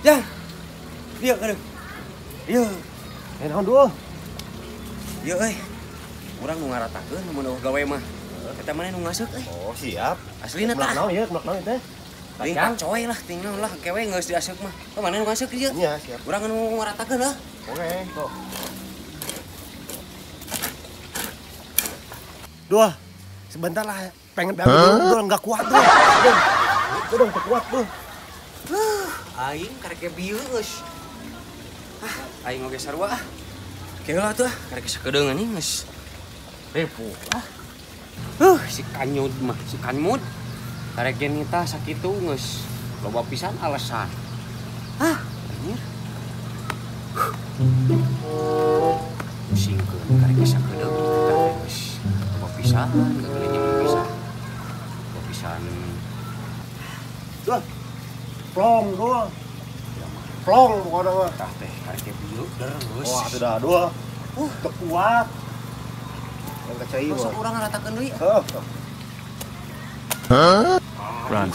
Jang. Dia kadang. Iya. Naon dulu? Iya urang nu ngaratakeun mun gawe mah. Eta mah nu ngaseuk Oh, siap. Aslina tah. Naon ieu, naon teh? Tinggal coy lah, tinggal lah kewe geus diaseuk mah. Ka mana nu ngaseuk ieu? Iya, siap. Urang nu ngaratakeun lah. Oke, tuh. Dua, sebentar lah. Pengen dulu, enggak kuat tuh. Udah kuat tuh. Aing karek bieu geus. Aing oge sarua. Keula tuh karek sakedeung anjing geus. Repo. Si kanyud mah, si kanyud. Karek genita sakitu geus loba pisan alasan. Anjir. Singkeun karek sakedeung teh geus loba pisan, geuning pisan. Loba pisan. Duh. Plong doang. Plong pokoknya mah. Tah teh karek bieu terus. Wah, sudah dua. Kuat. Yang kecai mah. Masuk urang ngaratakeun deui. Run.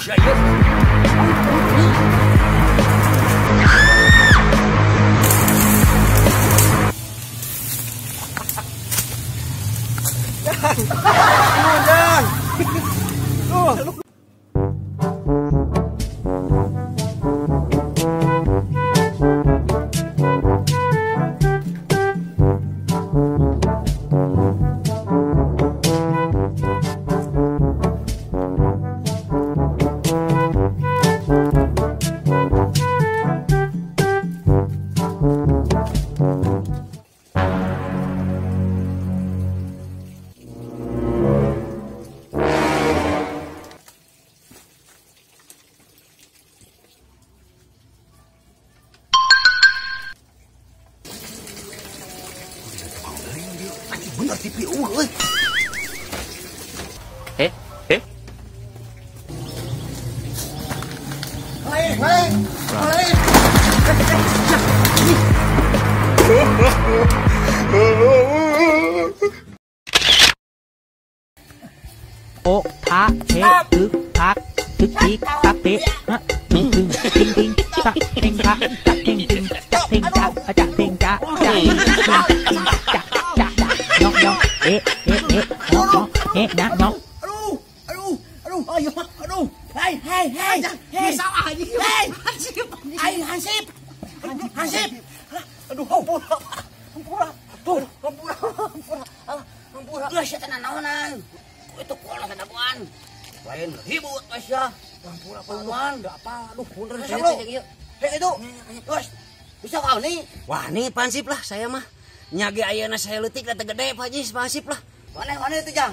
Bener TV euy. O A T Ư Thác Thức Tí Tắc Tế Ting Ting Ting Ting Tắc Ting Tắc Tắc Ting Ting Tắc Ting Tắc Tắc Ting Tắc Tắc Ting Tắc Tắc Tắc Nhóc nhóc nhóc nhá nhóc. Aduh, hei, sao aja? Hei, Hansip. Aduh, hampura. Udah saya tenang naonan. Itu kolah tanabuan. Lain ribut mas ya. Hampura panuan, enggak apa. Aduh, bener saya gitu. Hei itu. Terus bisa kau nih? Wah, nih pansip lah saya mah. Nyage ayeuna saya leutik da gede Pak Haji, pansip lah. Mana itu, Jang?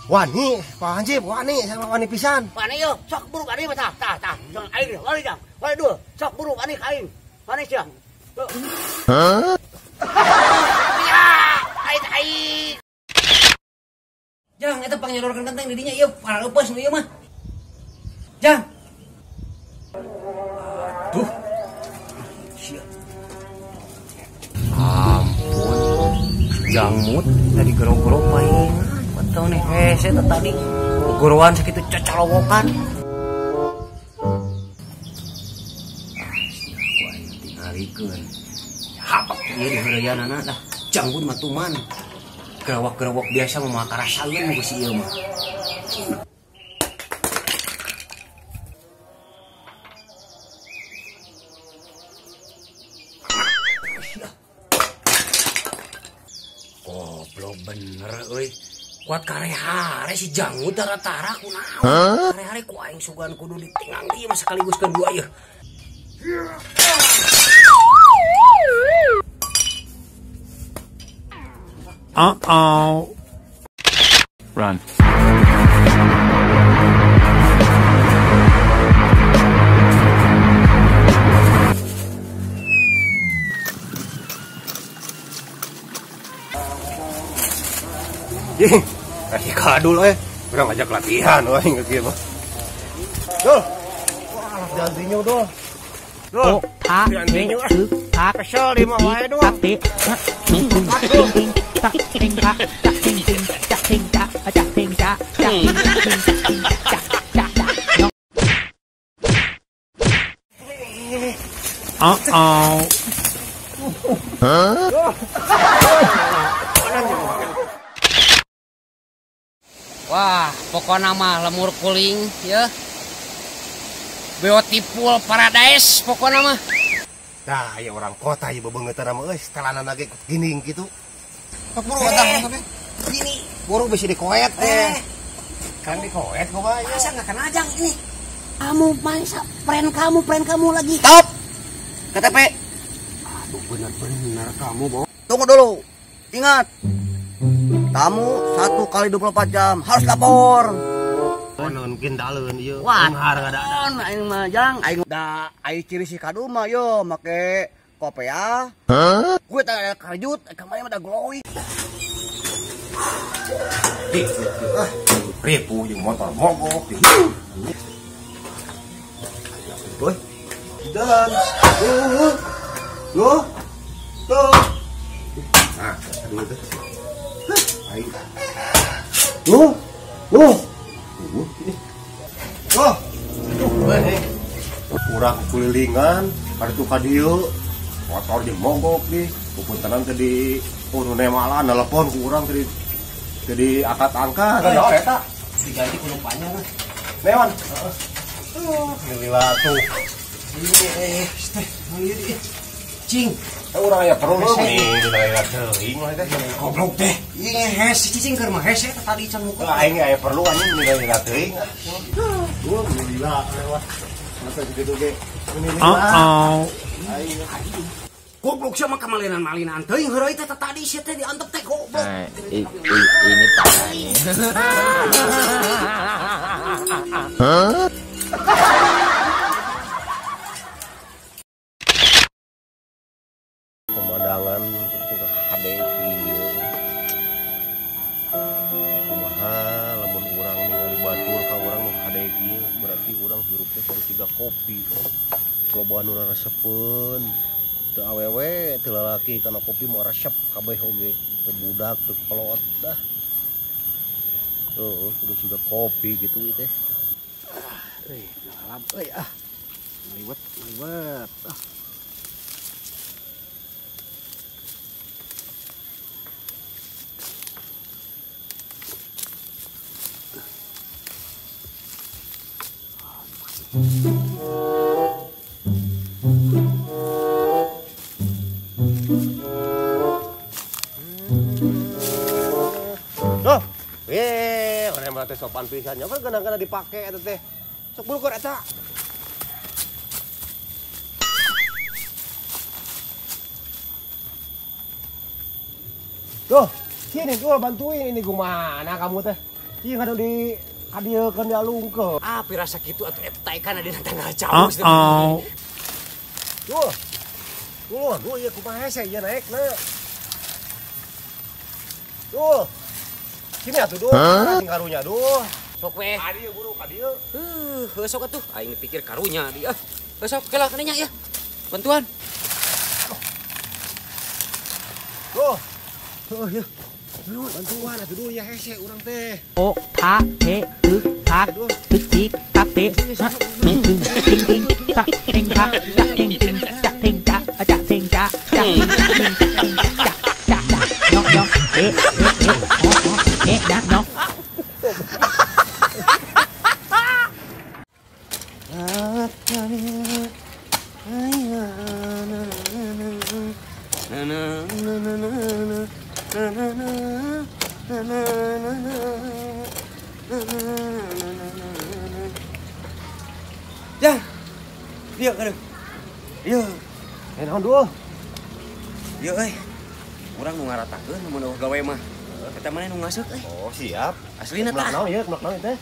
Wani, Pak Hansip, wani sama wani pisan. Wani yuk, sok buru wani mah tah. Jangan air, wani Jang. Wani dulu, sok buru wani kain. Wani Jang. Ya, air. Jang, eta pangyodorkeun genteng di dinya ieu para leupes nu ieu mah. Jang. Tuh. Ampun. Jangmut tadi gerok-gerok paingan. Betul nih, saya tadi guruan segitu cacalowokan. Tingalikeun. Hapak ieu di heureuyana dah. Janggut matuman. Gerawak-gerawak biasa mah karasaeun mah geus ieu mah. Goblok bener euy. Kuat kare-hare si Janggut tara-tara kunaon. Kare-hare ku aing sugan kudu ditingang ieu mah sekaligus kedua ieu. Run. Kasih kadul udah ngajak latihan inget gitu. Dul. Wah, jantinya dul. O A T Ư Thác Kesel di mah wae doang. Tắc Tế Ting Ting Ting Ting Tắc Ting Tắc Tắc Ting Ting Tắc Ting Tắc Tắc Ting Tắc Tắc Ting Ting Tắc Tắc Nhóc. Wah, pokoknya mah lemur kuling ya. Beautiful paradise pokoknya mah. Nah, ya orang kota ya bebengetan sama setelan lagi gini gitu. Buru datang ini buru bisa dikoet teh. Kan dikoet kok Pak. Masa enggak kena ajang ini. Kamu masa friend kamu lagi. Stop. KTP. Aduh, benar-benar kamu, Bo. Tunggu dulu. Ingat. Tamu 1 kali 24 jam harus lapor. Konon gendaleun ieu. Wah, Benghar ada. aing mah jang, aing da aing ciri si kadu mah yo make kopea. Gue tak kajut, kemarin ada glowing. Ribu jeung motor mogok. Boy. Dan. Loh. Tuh. Nah, aduh teh. Aing. Loh. Loh. Oh, kurang kulilingan, ada tuh kadieu, motor jeung mogok nih, pupuntenan teh di urune malah nelpon kurang tadi diangkat-angkat. Ya eta diganti kudu panjang mah. Newan. Alhamdulillah tuh. Ini cing. Urang aya perlu nih di daerah teuing mah teh. Goblok teh. Ini hes cicing keur mah hes eta tadi can muka. Aing aya perlu anjing di daerah teuing. Alhamdulillah lewat. Masa gitu ge. Goblok sama kamalinan-malinan teuing heureuy teh tadi sia teh diantep teh goblok. Ini parahnya. Pemandangan untuk HD kieu. Kumaha lamun urang ningali batur ka urang nu HD kieu berarti urang hirup teh kudu 3 kopi. Loba nu raresepeun. Teu awewe teu lalaki kana kopi mah resep kabeh oge. Teu budak teu kolot dah. Kudu 3 kopi gitu teh. Ngalam Ngaliwet. Duh, orang mah teh sopan pisan nya kan kadang-kadang dipake eta teh. Sok bulkur eta. Tuh, sini tuh bantuin ini gimana kamu teh? Sih ngadu di kadiekeun di alungkeun. Ah, pirasa kitu atuh eta kan ada tanggal jauh. Tuh, ya kumaha hese ieu naekna. Tuh. Sini atuh duh, tinggal karunya duh. Sok we. Adieu buru ka dieu. Sok atuh aing pikir karunya dia. Sok kelah kana nya ya. Bantuan. Tuh. Tuh ya. Bantuan atuh duh ya hese urang teh. O pa he ức thác ức chiếc tắc tế ting ting tắc ting tắc tắc ting ting tắc ting tắc tắc ting tắc tắc ting ting tắc tắc nhóc nhóc đát nhóc Ya, dia kan. Iya. Naon duh? Iya urang nu ngaratakeun mun gawe mah. Eta mah nu ngaseuk Oh, siap. Aslina tah. Naon ieu, naon teh?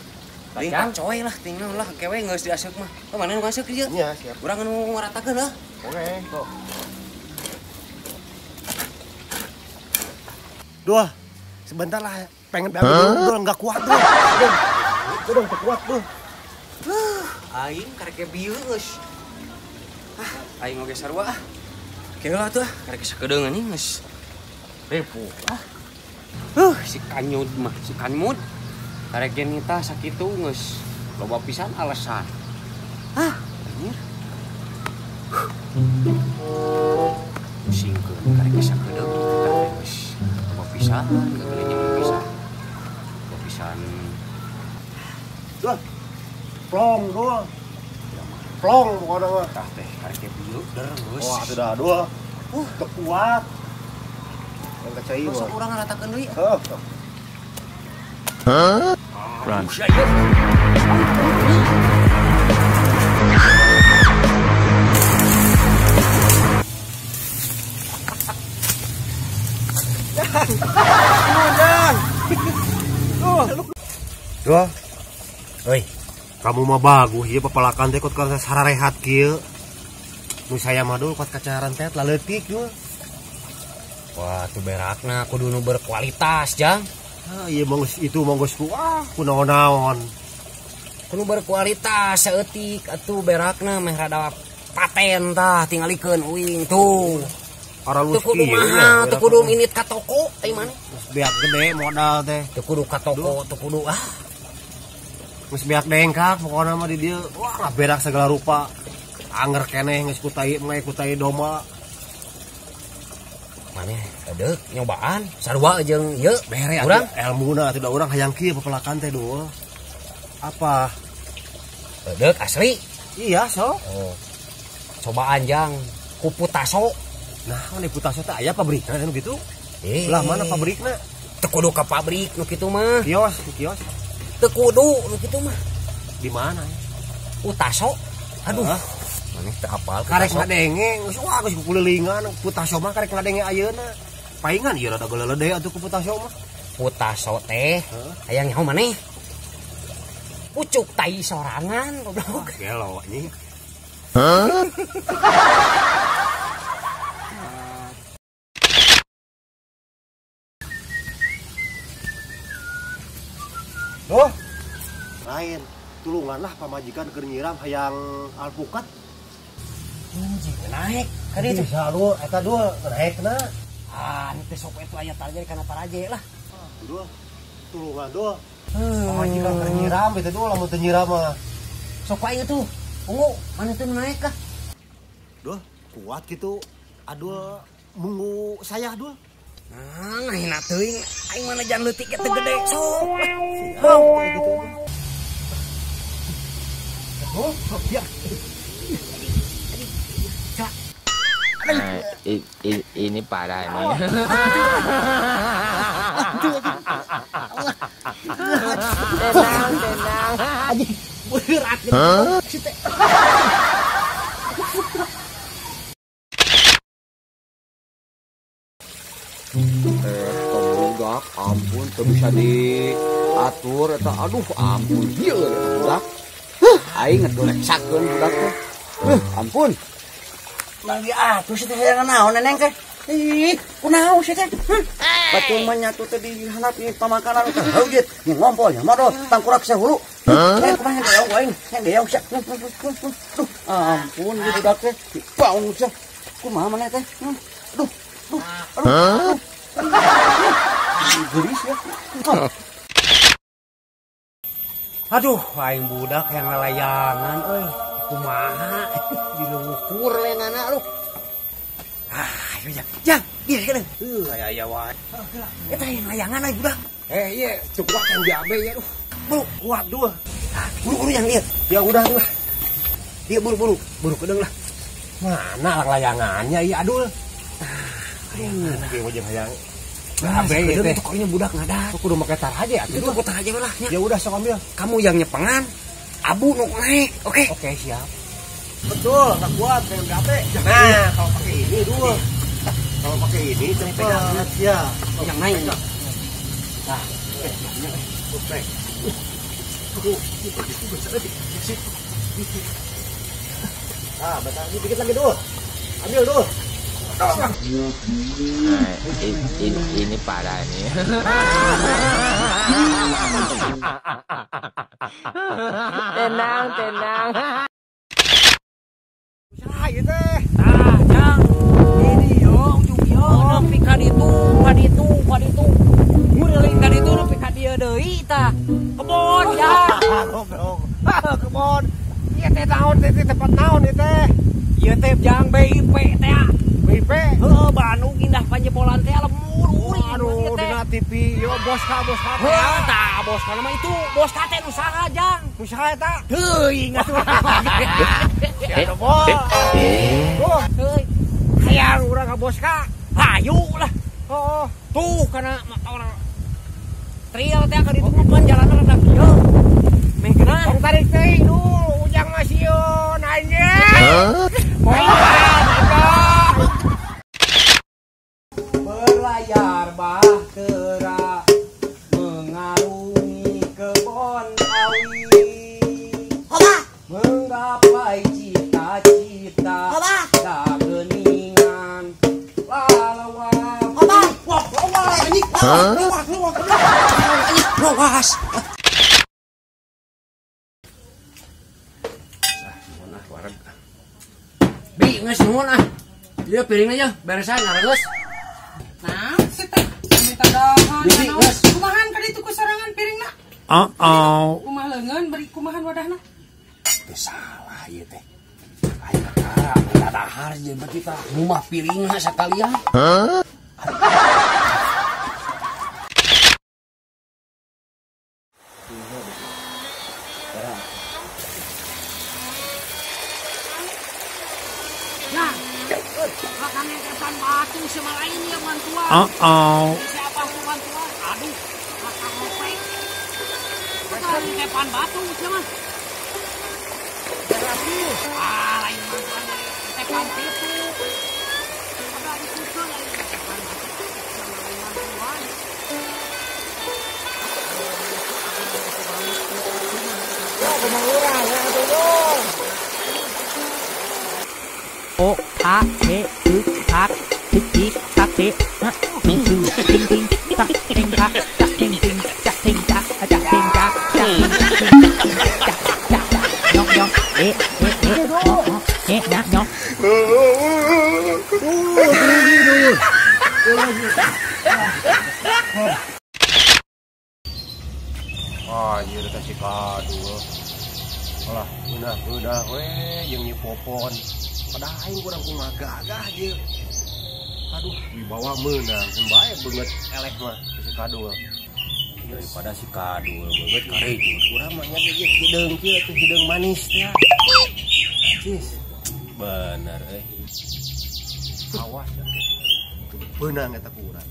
Lingkang coy lah, tinggal lah kewe geus diaseuk mah. Mana nu ngaseuk ieu? Iya, siap. Urang nu ngaratakeun lah. Oke, kok. Duh, sebentar lah. Pengen banget dulu, enggak kuat tuh. Udah kuat tuh. Aing karek bieueus. Aing oge sarua ah. Keula tuh karek sakedeung anjing geus. Repo ah. Si kanyud mah, si kanyud. Karek genita sakitu geus loba pisan alasan. Anjir. Singkeun karek sakedeung kitu teh geus loba pisan geuleunya pisan. Loba pisan. Duh. Plong doang. Plong pokoknya mah. Tah teh karek bieu deres. Wah, sudah dua. Teu kuat. Yang kecai Masa mah. urang ngaratakeun deui. Heuh. Run. Duh. Euy, Kamu mah bagus ieu papalakan teh kot ka sararehat kieu. Nu saya mah dulu kot kacaran teh laleutik yeuh. wah tuh berakna kudu nu berkualitas, Jang. Ah, iya mongos itu mongos ku naon-naon. Kudu berkualitas saeutik atuh berakna meh rada paten tah tingalikeun uing tuh. Aralus Teu kudu kieu mahal, teu kudu minit ka toko teh mana. Biak gede modal teh. Teu kudu ka toko, teu kudu Geus biak dengkak pokona mah di dieu. Wah, berak segala rupa. Anger keneh geus kutai mah kutai domba. maneh edeuk nyobaan sarua jeung ieu Bere urang ilmuna tidak urang hayang kieu papalakan teh doh. Apa? edeuk asli. Iya, so. Oh. Cobaan Jang ku Putaso. Nah, mana Putaso teh aya pabrikna anu gitu? Eh, Lah mana pabrikna? teu kudu ka pabrik nu kitu mah. Kios. Teu kudu nu kitu mah. Di mana? Putaso. Aduh. Hah? Maneh teu apal Karek Putaso. ngadenge, geus wah geus kulilingan Putaso mah karek ngadenge ayeuna. Paingan ieu rada geuleuleudeh atuh ku Putaso mah. Putaso teh hayang nyaho maneh? Pucuk tai sorangan goblok. Gelo anjing. Oh, lain. Tulunganlah pamajikan keur nyiram hayang alpukat. Anjing naik ka ditu. Bisa lu eta dua naikna. Ah, nu teh sok itu aya tarje kana taraje lah. Dua. Tulungan dua. Pamajikan keur nyiram itu dua lamun teu nyiram mah. Sok wae tuh. Ungu, mana tuh naik kah? Duh, kuat gitu. Aduh, munggu saya dua. Nah, hina teuing aing mana jan leutik teh gede sok. Siap, kayak gitu. Oh, ya. Ini parah ini. Tenang. Anjing, berat gitu. Budak, ampun, tuh bisa diatur, eta aduh, ampun, dia budak. Aing ngedoleksakeun budak teh. Ampun. Mang diatur sih teh hayang naon neneng teh. Ih, kunaon sih teh? Batul mah nyatu teh dihanapi pamakanan teh haujit, nya ngompol nya modal tangkurak sahulu. Kumaha deong wae, yang deong sia. Duh, ampun ieu budak teh, dipaung sia. Kumaha maneh teh? Aduh. Gelis ya. Aduh, aing budak yang lalayangan euy. Kumaha? Dilungukur lenana lu. Ayo Jang, dia kan. Aya wae. Eta yang layangan aya budak. Ieu cukup yang diabe ya. Buru, kuat dua. Buru-buru yang lihat. Ya udah dua. Dia buru-buru kedeng lah. Mana layangannya ieu adul? Ge wajah hayang. Abe ieu teh. Tokonya budak ngadat. Kudu make tar aja atuh. Itu putar aja lah. Ya udah sok ambil. Kamu yang nyepengan, abu nu naik, oke? Oke, siap. Betul, tak kuat dengan gape. Nah, kalau pakai ini dua. Kalau pakai ini cepat ya. Yang naik. Nah, oke. Ah, bentar lagi dikit lagi dulu. Ambil dulu. Ini parah ini. Tenang. Usaha ieu teh. Nah, Jang. Ini yo, ujung yo, nepi ka ditu. Mureuling ka ditu nepi ka dieu deui tah. Kebon, Jang. Kebon. Ieu teh naon teh tempat naon ieu teh? Ieu teh Beb jang BIP teh. BIP. Heeh, Bandung Indah Panjebolan teh lemur uring. Aduh, dina TV yo bos ka. Heeh, tah bos kana mah itu bos ka teh usaha jang. Usaha eta. Teuing atuh. Atuh bos. Bos, Heuy, hayang urang ka bos ka. Hayu lah. oh. Tuh kana orang trial teh ka ditutupan jalan rada kieu. Meh geuna. Tong tarik teh dulu ujang masieun anjing. Berlayar bahtera mengarungi kebon awi. Menggapai cita-cita tak geningan lalawang. Lawas. Bi, nges nuhun ah. Dia piring aja, beresan ngareus. Nah, setek minta dahan. Bibi, geus. Kumahan ka ditu ku sorangan piringna? Kumaha leungeun beri kumahan wadahna? Teu salah ieu teh. Aya perkara dadahar jeung kita rumah piringna sakalian. Makan yang depan batu sama lain ya bantuan. Siapa yang bantuan? Aduh, makan ngopek. Makan yang depan batu siapa? Lain bantuan depan itu. Ada di situ lain depan batu sama lain bantuan. O A E U A Tik tik tak tik ting ting ting ting tak ting tak tak ting ting tak ting tak tak ting tak tak nhóc nhóc nhạc nhóc Anjir kasih kado. Alah, udah we jeung nyipopon. Padahain kurang kumagagah aja. Aduh, wibawa menang. Bae banget elek mah si Kadul. Daripada si Kadul banget karejut. Urang mah nya ge hideung kieu atuh hideung manis teh. Cis. Bener Awas ya. Beunang eta ku urang.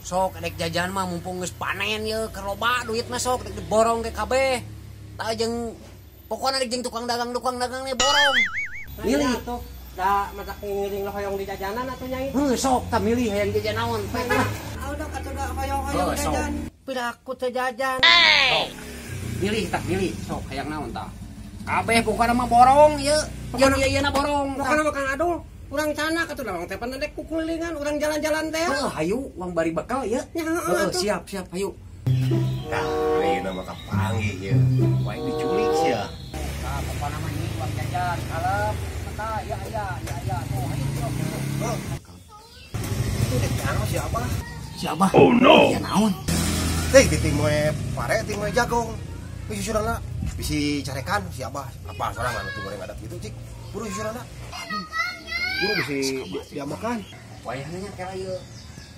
Sok dek jajan mah mumpung geus panen ye keur loba duit mah sok dek diborong ke kabeh. Tah jeung pokona dek jeung tukang dagang nih borong. Milih tuh. Da matak ngiring lo hoyong di jajanan atuh nyai. Sok tah milih hayang jajan naon. Udah atuh da hoyong-hoyong jajan. Piraku teh jajan. Sok. Milih sok hayang naon tah. Kabeh pokona mah borong ye. Jeung ieu-ieuna borong. Pokona Kang Adul. Urang cana katuh da teh pandek kukulilingan urang jalan-jalan teh. Hayu uang bari bekal ya. Siap hayu. Tah, ayeuna mah kapanggih ye. Wae diculik sia. Tah pokona mah ini uang jajan kalem. Tah ya tuh hayu. Itu dek anu siapa? Siapa? Oh no. Ya naon? Teh di tim we pare tim we jagong. Geus susurana bisi carekan siapa? Apa sorangan atuh goreng adat gitu cik. Buru susurana. Buru bisi diamakan. Wayahnya kira ieu.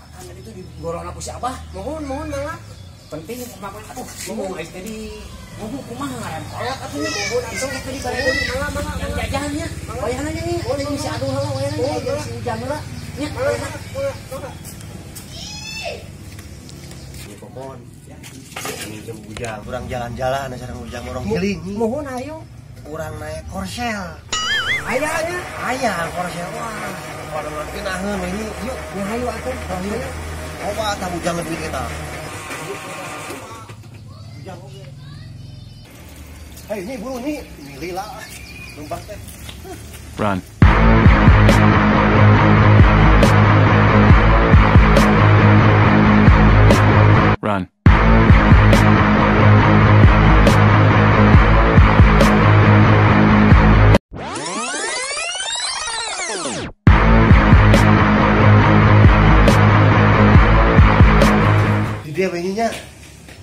Makan itu digorong aku si Abah. Mohon mangga. Penting makan atuh. Ngomong ais tadi ngomong kumaha ngarem kolak atuh mohon langsung tadi bareun mangga jajannya. Wayahna nya nih. Boleh si aduh heula wayahna si ujang heula. Nya wayahna. Ini popon. Ini jam ujang, urang jalan-jalan sareng ujang orang giling. Mohon ayo. Urang naik korsel. Aya korsel. Wah, pada nanti naheun ini yuk. hayu atuh. Coba tah ujang lebih kita. Ujang oge. Hei, ini buru nih, milih lah. Numpang teh. Run. Run. Di dia bayinya.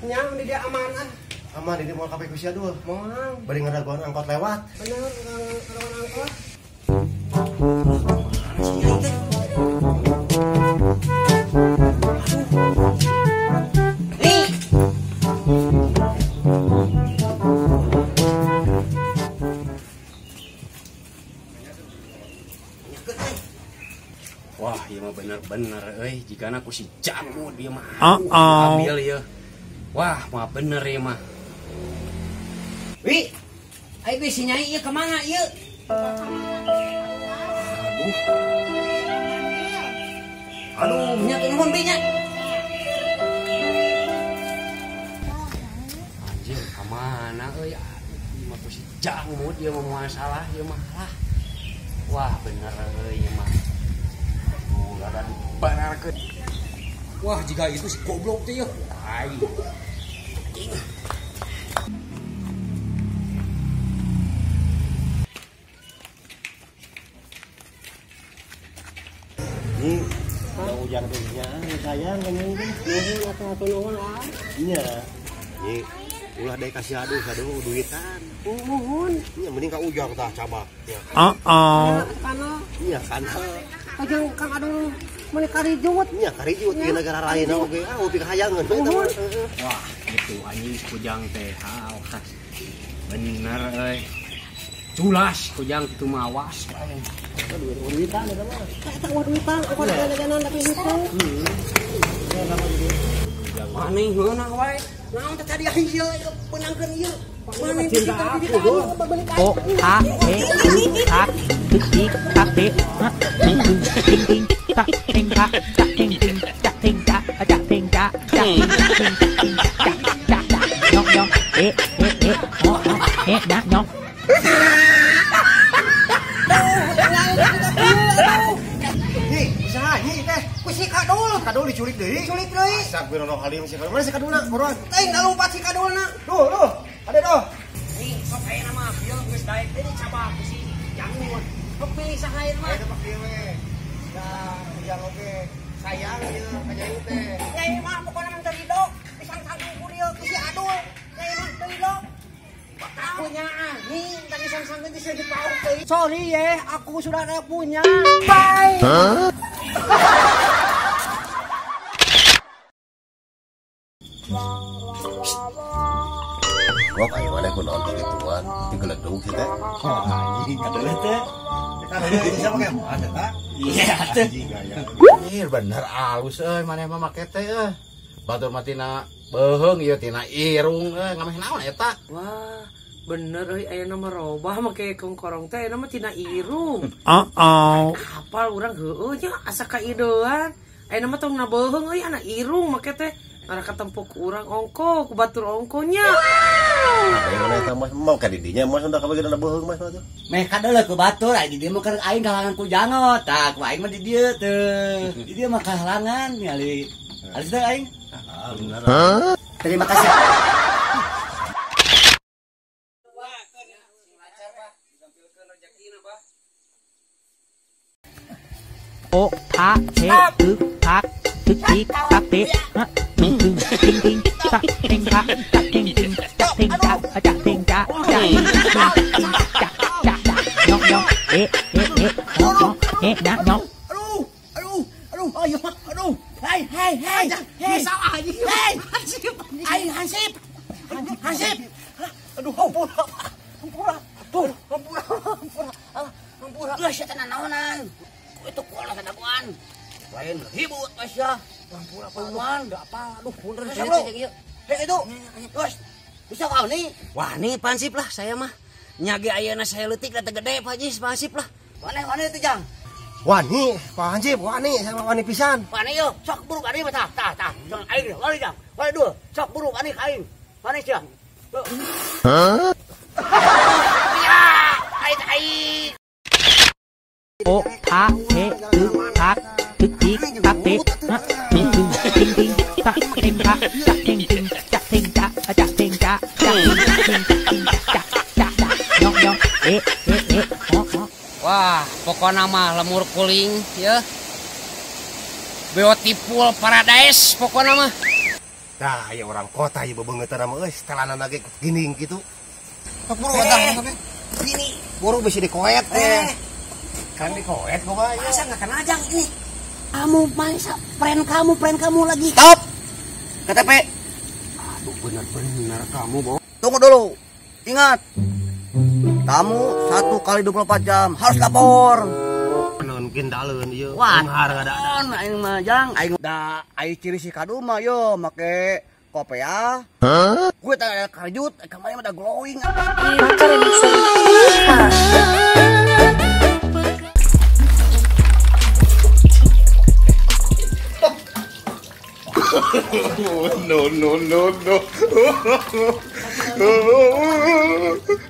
Nyam di dia aman. Aman di dia mau kape kusia dulu. Mau. Bari ngadaguan angkot lewat. Bener ngadaguan angkot. Wah, iya mah bener-bener jika aku si jamu dia mah ambil ya. Wah, mah bener ya mah. Wi, ayo gue si Nyai ieu kemana ieu? Aduh, nya tuh nuhun nya. Anjir, kemana euy? Ieu mah ku si jamu dia mah masalah ieu mah lah. Wah, bener euy ieu mah. Ada dibararkeun. Wah, jika itu si goblok teh ya. Ai. Ini ada hujan begini sayang kan ini. Nuhun atuh nuhun lah. Iya. Ini ulah deh kasih aduh duitan. Nuhun. Iya mending ka ujang tah cabak. Ya. Kana Iya kan. kajang Kang aduh meuli karijut. Iya karijut di negara lain oge. Ah upi kahayangan we Nuhun. Wah, itu anjing kujang teh awas. Bener euy. Culas kujang kitu mah awas. Duitan eta mah. Eta mah duitan, ukon jalan tapi duitan. Maneh heuna wae. Naon teh tadi ieu penangkeun ieu. Maneh O A E U A Tik tik tak tik ting ting ting tak ting tak tak ting ting tak ting tak tak ting tak tak ting ting tak tak nyong nyong nak nyong. Nih, usaha nih teh. Ku si kadul. Kadul diculik deui. Culik deui. Sak biro no halim si kadul. Mana si kadulna? Buruan. Teuing ngalumpat si kadulna. Duh. Ada doh. Nih, sok aya nama ieu geus daek teh cabak si jangun. Sok pilih sahaeun mah. Ayo tempat kieu we. Da ujang oge. Sayang ieu ka Nyai teh. Nyai mah pokona mah teu ridho. Disang-sangkeun ku dieu ku si adul. Nyai mah teu ridho. Punya nih, tadi sang-sangkeun di sini pauk teuing. Sorry ya, aku sudah ada punya. Bye. Gok ayo mana ku naon di tuan. Ti geledug teh. Oh anjing kadeuleut teh. Kan itu siapa ke ada ta? Iya teh. Ih bener alus euy maneh mah make teh euy. Batur mah tina beheung ieu tina irung euy ngameh naon eta? Wah, bener euy aya nama robah make kongkorong teh nama tina irung. Hafal urang heueuh nya asa ka idoan. Aya nama tong nabeheung euy anak irung make teh. Ngarah katempo ku urang ongko, ku batur ongkonya. Ayo mana eta mas mau ka didinya mas udah kabageuna beheung mas tuh. Meh kadeuleut ku batur aya di dieu mah keur aing kahalangan ku jangot. Tah ku aing mah di dieu teu. Di dieu mah kahalangan ngali. Alis teh aing. Bener. Terima kasih. O A E U A Tik tik tak tik ting ting ting ting tak ting tak tak ting ting tak ting tak tak ting tak tak ting ting tak tak nyong nyong nak nyong. Aduh. Hei. Salah aja. Hei. Hansip. Aduh, hampura. Tuh, hampura. Geus eta naonan. Itu kola sadaguan. Lain hibut Masya. Hampura paman, enggak apa. Aduh, punten saya teh ieu. Hei itu. Geus. Bisa kau nih? Wah, nih pansip lah saya mah. Nyage ayeuna saya leutik da teu gede Pak Haji, pansip lah. Mana itu, Jang? Wani, Pak Hansip, wani sama wani pisan. Mana yuk? Sok buru bani tah. Jangan air, lari Jang. Lari dulu. Sok buru bani air. Mana sih? Hah? Ya, air. O A E U A Tik tik tak tik ting ting ting ting tak ting tak tak ting ting tak ting tak tak ting tak tak ting ting tak tak nyong nyong Wah, pokoknya mah lemur kuling ya. Beautiful paradise pokoknya mah. Nah, ya orang kota ya bebengetan sama setelan lagi gini gitu. Buru datang ini. Buru bisa dikoet kan dikoet kok Pak. Masa nggak kena ajang ini? Kamu masa friend kamu lagi. Stop. KTP. Aduh benar-benar kamu, Bo. Tunggu dulu. Ingat. Kamu 1 kali 24 jam harus lapor. Mungkin daleun ieu. Wah, ada. aing mah jang, aing da aing ciri si kadu mah yo make kopea. Gue tanya karjut, kemarin ada glowing. No.